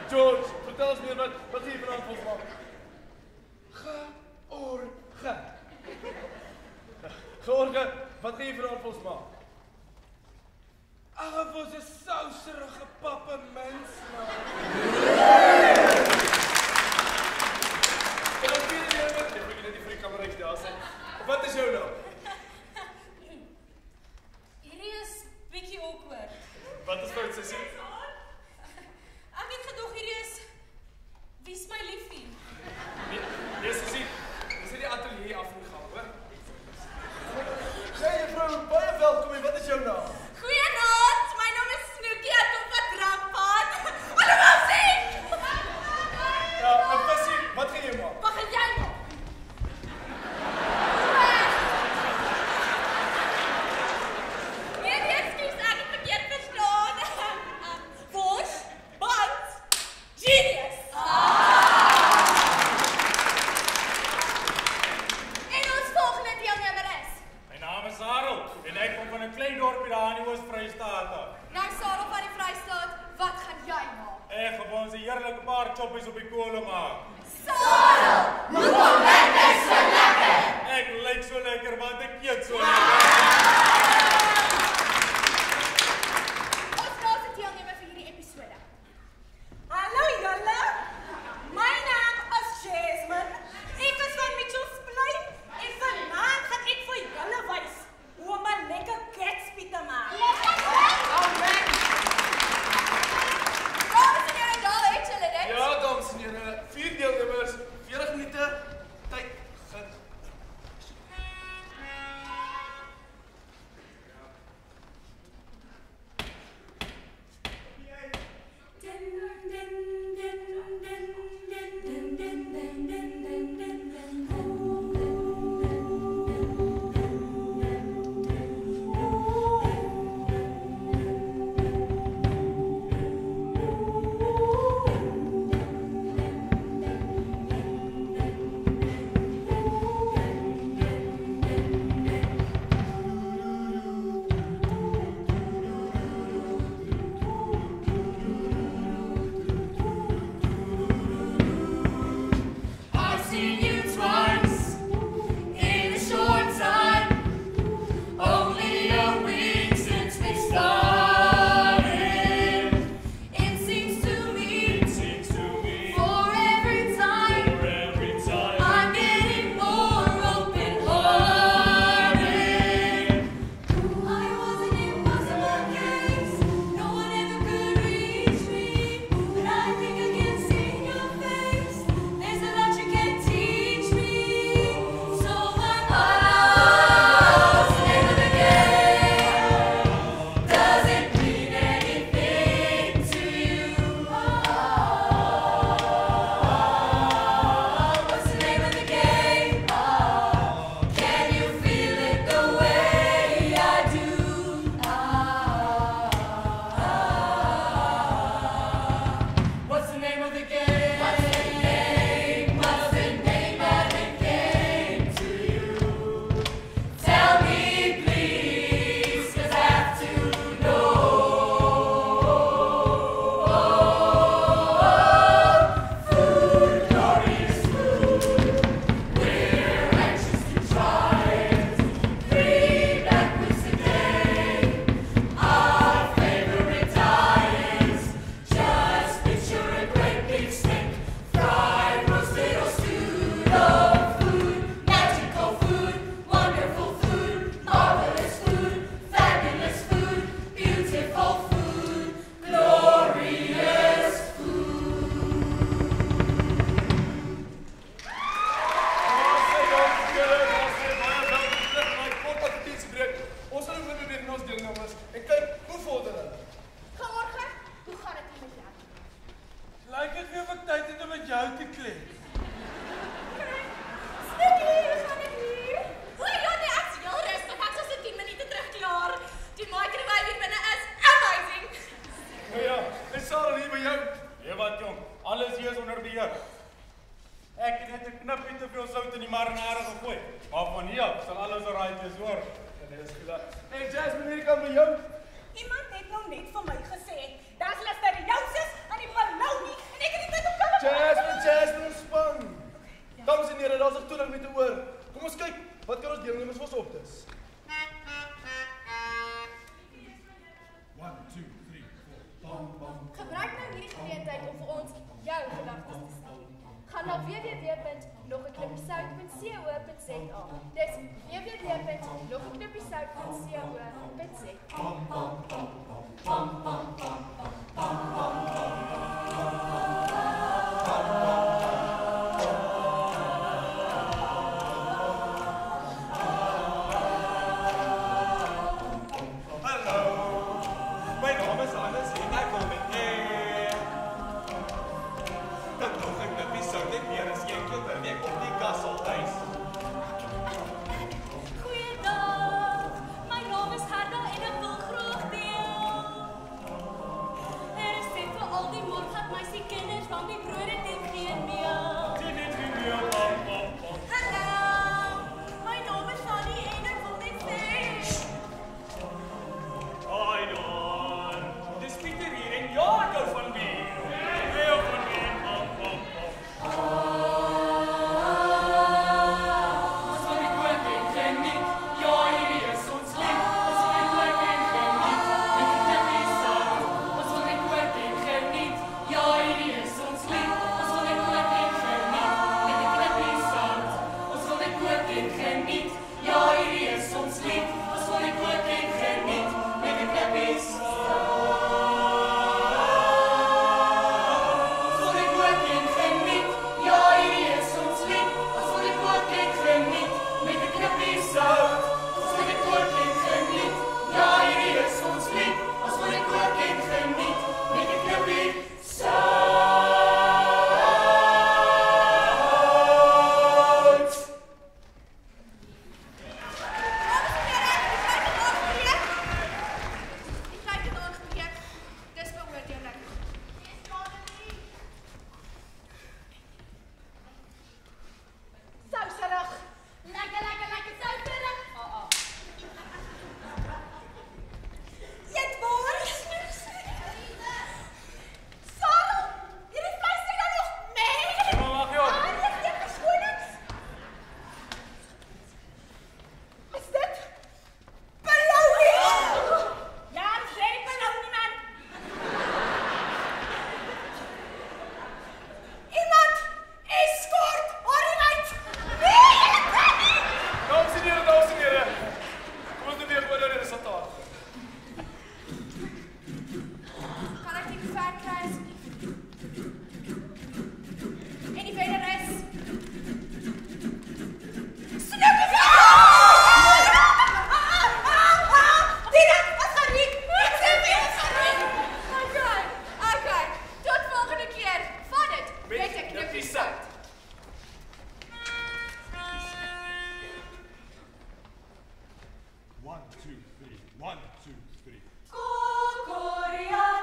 George, vertel eens meer wat ga je vanavond volgens mij? George, wat ga je vanavond volgens mij? Ach, het was een sauserige pappenmens, man. En dan kun je weer met... Ik moet je net die vriendkamer daar zijn. Wat is jou nou? Hierdie is bietjie awkward. Wat is fout, sissie? Ek het gedog hierdie is... Wie's my liefie? Nee, sissie. Dis nie die atelier afgegaan, hoor. Hey, juffrou, baie welkom en wat is jou naam? Goeienaand, my naam is Snoekie, ek kom van Drakpan. Allemaal sien! Ja, Passie, wat gaan jy maak? Wat gaan jy maak? Nee, excuse, ek het verkeerd verstaan. Bos, band, genius. En ons volgende deelnemer is? My naam is Sarel en ek kom van 'n klein dorpie daar in die Oos-Vrystaat af. Nou Sarel van die Vrystaat, wat gaan jy maak? Ek gaan ons 'n heerlike paar choppies op die kolle maak. Sarel, hoekom lyk jy so lekker? Ek lyk so lekker want ek eet so lekker. Ons laaste deelnemer vir hierdie episode. Hallo julle, my naam is Jasmine. Ek is van Mitchells Plain en vanaand gaan ek vir julle wys hoe om 'n lekker Gatsby te maak. Dames en here, daar het julle dit. Ja, dames en here, 4 deelnemers, 40 minute, tyd, begin. door. Dit is goed. Hey Jasmine, hier kan by jou. Iemand het nou net vir my gesê, daar's listerioses aan die Palau nie en ek het nie tyd om hulle Jasmine, ontspan. Dames en here, daar's 'n toerig met 'n oor. Kom ons kyk, wat kan ons deelnemers vir ons optis? 1, 2, 3, 4. Bam, bam. Gebruik nou hierdie geleentheid om vir ons jou gedagtes te stel. Gaan na www.nogeknippieshout.co.za. Dis Goeiedag, my naam is Gerda en ek wil graag deel. Er is dit vir al die Moorgat meisie kinders van die brood het en geen meer. Dit is nie meer, bam, bam, bam. Hallo, my naam is Fanny en ek wil net sê. Hi daar. Dis Pieter hier en ja, ek hou van bier. Heel van bier, bam, bam, bam. One, two, three. 1, 2, 3. Kokoria.